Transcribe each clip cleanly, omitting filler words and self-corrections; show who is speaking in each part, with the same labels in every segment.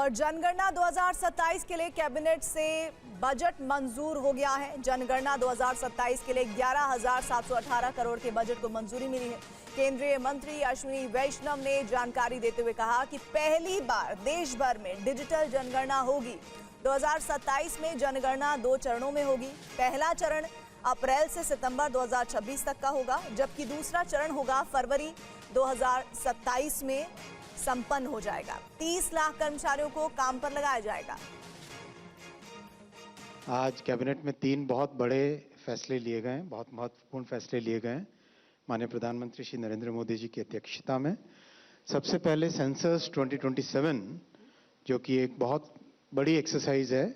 Speaker 1: और जनगणना 2027 के लिए कैबिनेट से बजट मंजूर हो गया है। जनगणना 2027 के लिए 11,718 करोड़ के बजट को मंजूरी मिली है। केंद्रीय मंत्री अश्विनी वैष्णव ने जानकारी देते हुए कहा कि पहली बार देश भर में डिजिटल जनगणना होगी। 2027 में जनगणना 2 चरणों में होगी। पहला चरण अप्रैल से सितंबर 2026 तक का होगा, जबकि दूसरा चरण होगा फरवरी 2027 में संपन्न हो जाएगा। 30 लाख कर्मचारियों को काम पर लगाया जाएगा।
Speaker 2: आज कैबिनेट में 3 बहुत बड़े फैसले लिए गए हैं, बहुत महत्वपूर्ण फैसले लिए गए हैं माननीय प्रधानमंत्री श्री नरेंद्र मोदी जी की अध्यक्षता में। सबसे पहले सेंसस 2027, जो कि एक बहुत बड़ी एक्सरसाइज है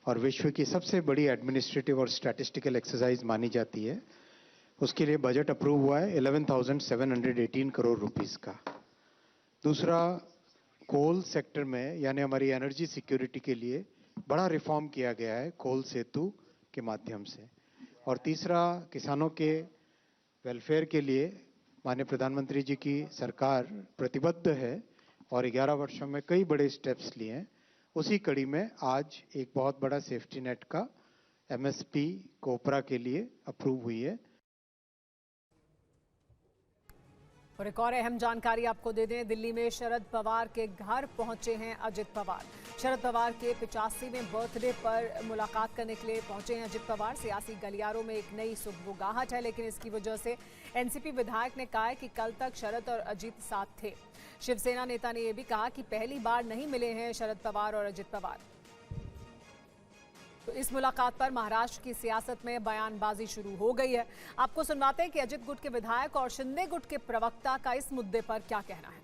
Speaker 2: और विश्व की सबसे बड़ी एडमिनिस्ट्रेटिव और स्टैटिस्टिकल एक्सरसाइज मानी जाती है, उसके लिए बजट अप्रूव हुआ है 11,718 करोड़ रुपीस का। दूसरा, कोल सेक्टर में यानी हमारी एनर्जी सिक्योरिटी के लिए बड़ा रिफॉर्म किया गया है कोल सेतु के माध्यम से। और तीसरा, किसानों के वेलफेयर के लिए माननीय प्रधानमंत्री जी की सरकार प्रतिबद्ध है और 11 वर्षों में कई बड़े स्टेप्स लिए हैं। उसी कड़ी में आज एक बहुत बड़ा सेफ्टी नेट का एमएसपी कोपरा के लिए अप्रूव हुई है।
Speaker 3: और एक और अहम जानकारी आपको दे दें, दिल्ली में शरद पवार के घर पहुंचे हैं अजित पवार। शरद पवार के 85वें बर्थडे पर मुलाकात करने के लिए पहुंचे हैं अजित पवार। सियासी गलियारों में एक नई सुगबुगाहट है, लेकिन इसकी वजह से एनसीपी विधायक ने कहा है कि कल तक शरद और अजित साथ थे। शिवसेना नेता ने यह भी कहा कि पहली बार नहीं मिले हैं शरद पवार और अजित पवार। तो इस मुलाकात पर महाराष्ट्र की सियासत में बयानबाजी शुरू हो गई है। आपको सुनवाते हैं कि अजित गुट के विधायक और शिंदे गुट के प्रवक्ता का इस मुद्दे पर क्या कहना है।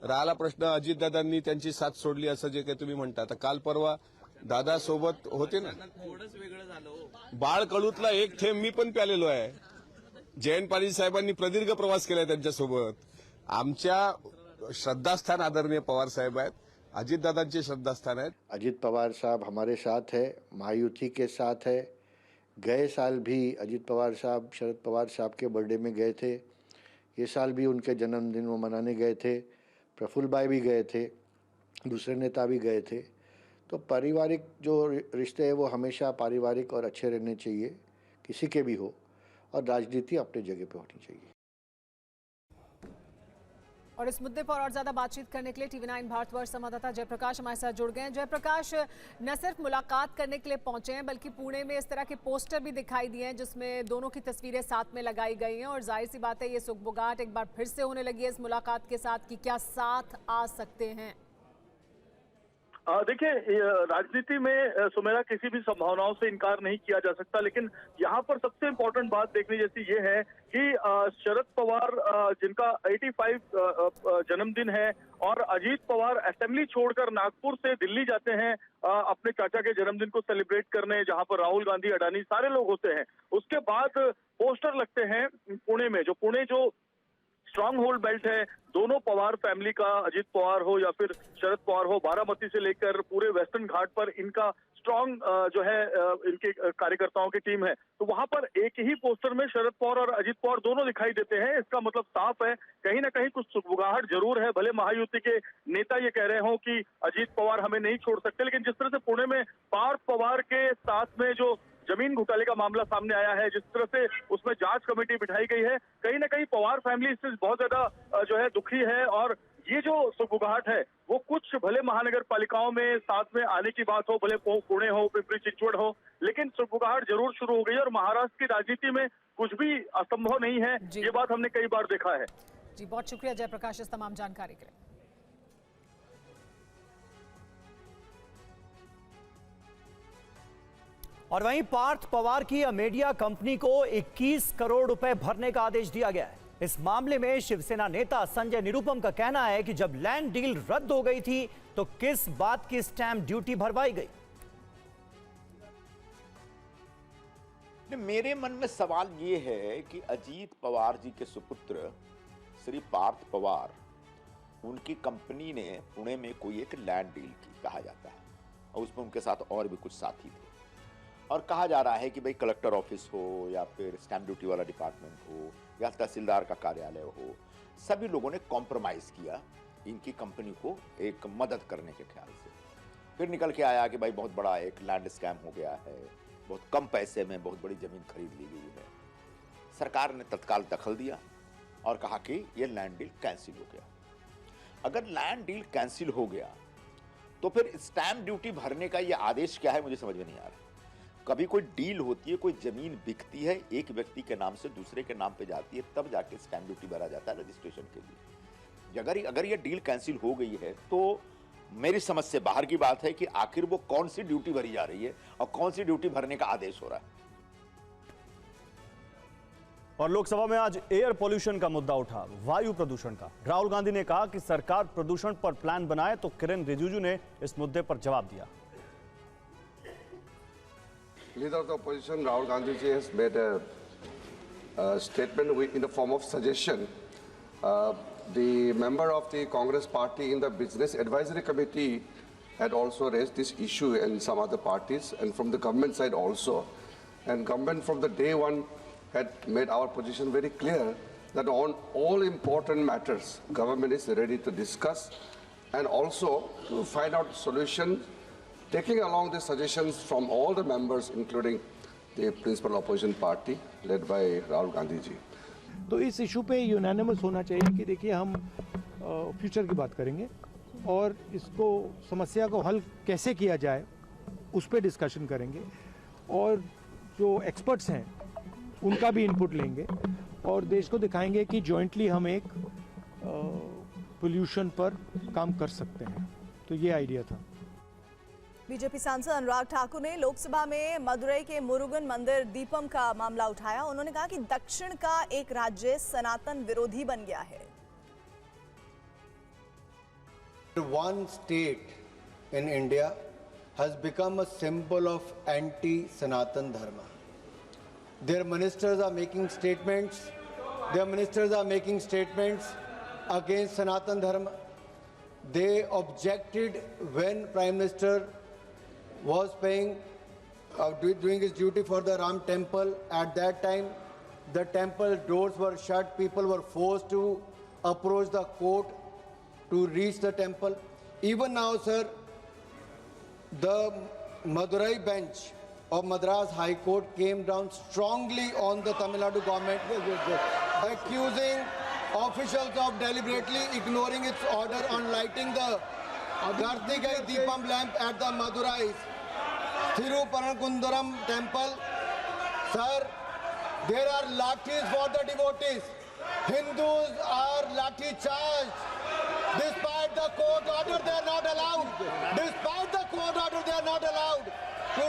Speaker 4: राहिला प्रश्न, अजितदादांनी त्यांची साथ सोडली असं जे काही तुम्ही म्हणता, तर काल परवा दादा सोबत होते ना, बाळ कडूतला एक थेंब मी पण प्यालेलो आहे। जयंत पाटील साहेबांनी प्रदीर्घ प्रवास केलाय त्यांच्यासोबत। आमच्या श्रद्धास्थान आदरणीय पवार साहेब आहेत, अजितदादांचे श्रद्धास्थान है।
Speaker 5: अजित पवार साहब हमारे साथ है, महायुति के साथ है। गए साल भी अजित पवार साहब शरद पवार साहब के बर्थडे में गए थे। ये साल भी उनके जन्मदिन वो मनाने गए थे। प्रफुल्ल भाई भी गए थे, दूसरे नेता भी गए थे। तो पारिवारिक जो रिश्ते हैं वो हमेशा पारिवारिक और अच्छे रहने चाहिए, किसी के भी हो, और राजनीति अपने जगह पे होनी चाहिए।
Speaker 3: और इस मुद्दे पर और ज्यादा बातचीत करने के लिए टीवी9 भारतवर्ष संवाददाता जयप्रकाश हमारे साथ जुड़ गए हैं। जयप्रकाश, न सिर्फ मुलाकात करने के लिए पहुंचे हैं, बल्कि पुणे में इस तरह के पोस्टर भी दिखाई दिए हैं जिसमें दोनों की तस्वीरें साथ में लगाई गई हैं। और जाहिर सी बात है, ये सुगबुगाहट एक बार फिर से होने लगी है इस मुलाकात के साथ कि क्या साथ आ सकते हैं।
Speaker 6: देखिए, राजनीति में सुमेरा किसी भी संभावनाओं से इनकार नहीं किया जा सकता, लेकिन यहाँ पर सबसे इम्पोर्टेंट बात देखने जैसी ये है कि शरद पवार जिनका 85 जन्मदिन है और अजीत पवार असेंबली छोड़कर नागपुर से दिल्ली जाते हैं अपने चाचा के जन्मदिन को सेलिब्रेट करने, जहाँ पर राहुल गांधी, अडानी सारे लोग होते हैं। उसके बाद पोस्टर लगते हैं पुणे में, जो स्ट्रांग होल्ड बेल्ट है दोनों पवार फैमिली का, अजित पवार हो या फिर शरद पवार हो, बारामती से लेकर पूरे वेस्टर्न घाट पर इनका स्ट्रांग जो है इनके कार्यकर्ताओं की टीम है। तो वहां पर एक ही पोस्टर में शरद पवार और अजित पवार दोनों दिखाई देते हैं। इसका मतलब साफ है, कहीं ना कहीं कुछ सुगबुगाहट जरूर है। भले महायुति के नेता ये कह रहे हो कि अजित पवार हमें नहीं छोड़ सकते, लेकिन जिस तरह से पुणे में पार्थ पवार के साथ में जो जमीन घोटाले का मामला सामने आया है, जिस तरह से उसमें जांच कमेटी बिठाई गई है, कहीं ना कहीं पवार फैमिली इससे बहुत ज्यादा जो है दुखी है। और ये जो सुगबुगाहट है वो कुछ भले महानगर पालिकाओं में साथ में आने की बात हो, भले पुणे हो, पिंपरी चिंचवड हो, लेकिन सुगबुगाहट जरूर शुरू हो गई है। और महाराष्ट्र की राजनीति में कुछ भी असंभव नहीं है, ये बात हमने कई बार देखा है।
Speaker 3: जी, बहुत शुक्रिया जयप्रकाश इस तमाम जानकारी के लिए।
Speaker 7: और वहीं पार्थ पवार की अमेडिया कंपनी को 21 करोड़ रुपए भरने का आदेश दिया गया है। इस मामले में शिवसेना नेता संजय निरुपम का कहना है कि जब लैंड डील रद्द हो गई थी तो किस बात की स्टैंप ड्यूटी भरवाई गई।
Speaker 8: मेरे मन में सवाल ये है कि अजीत पवार जी के सुपुत्र श्री पार्थ पवार, उनकी कंपनी ने पुणे में कोई एक लैंड डील की, कहा जाता है, और उसमें उनके साथ और भी कुछ साथी थे। और कहा जा रहा है कि भाई कलेक्टर ऑफिस हो या फिर स्टैंप ड्यूटी वाला डिपार्टमेंट हो या तहसीलदार का कार्यालय हो, सभी लोगों ने कॉम्प्रोमाइज किया इनकी कंपनी को एक मदद करने के ख्याल से। फिर निकल के आया कि भाई बहुत बड़ा एक लैंड स्कैम हो गया है, बहुत कम पैसे में बहुत बड़ी जमीन खरीद ली गई है। सरकार ने तत्काल दखल दिया और कहा कि यह लैंड डील कैंसिल हो गया। अगर लैंड डील कैंसिल हो गया तो फिर स्टैंप ड्यूटी भरने का यह आदेश क्या है, मुझे समझ में नहीं आ रहा। कभी कोई डील होती है, कोई जमीन बिकती है, एक व्यक्ति के नाम से दूसरे के नाम पे जाती है, तब जाके स्टैंप ड्यूटी भरा जाता है रजिस्ट्रेशन के लिए। अगर ये डील कैंसिल हो गई है तो मेरी समझ से बाहर की बात है कि आखिर वो कौन सी ड्यूटी भरी जा रही है और कौन सी ड्यूटी भरने का आदेश हो रहा है।
Speaker 7: और लोकसभा में आज एयर पोल्यूशन का मुद्दा उठा, वायु प्रदूषण का। राहुल गांधी ने कहा कि सरकार प्रदूषण पर प्लान बनाए, तो किरेन रिजिजू ने इस मुद्दे पर जवाब दिया।
Speaker 9: Leader of the opposition Rahul Gandhi ji has made a statement in the form of suggestion. The member of the Congress party in the Business Advisory Committee had also raised this issue and some other parties, and from the government side also. And government from the day one had made our position very clear that on all important matters, government is ready to discuss and also to find out solutions, taking along the suggestions from all the members, including the principal opposition party led by Rahul Gandhi ji.
Speaker 10: तो इस issue पे unanimous होना चाहिए कि देखिए हम future की बात करेंगे और इसको समस्या को हल कैसे किया जाए उस पे डिस्कशन करेंगे और जो एक्सपर्ट्स हैं उनका भी इनपुट लेंगे और देश को दिखाएंगे कि जॉइंटली हम एक पोल्यूशन पर काम कर सकते हैं। तो ये आइडिया था।
Speaker 1: बीजेपी सांसद अनुराग ठाकुर ने लोकसभा में मदुरई के मुरुगन मंदिर दीपम का मामला उठाया। उन्होंने कहा कि दक्षिण का एक राज्य सनातन विरोधी बन गया है।
Speaker 11: One state in India has become a symbol of anti-Sanatan Dharma. Their ministers are making statements. Their ministers are making statements against Sanatan Dharma. They objected when Prime Minister was doing his duty for the Ram temple. At that time, the temple doors were shut. People were forced to approach the court to reach the temple. Even now, sir, the Madurai bench of Madras High Court came down strongly on the Tamil Nadu government, accusing officials of deliberately ignoring its order on lighting the Kartikai Deepam lamp at the Madurai Thiruparankundaram temple. Sir, there are lathis for the devotees. Hindus are lathi charged. Despite the court order, they are not allowed. Despite the court order, they are not allowed to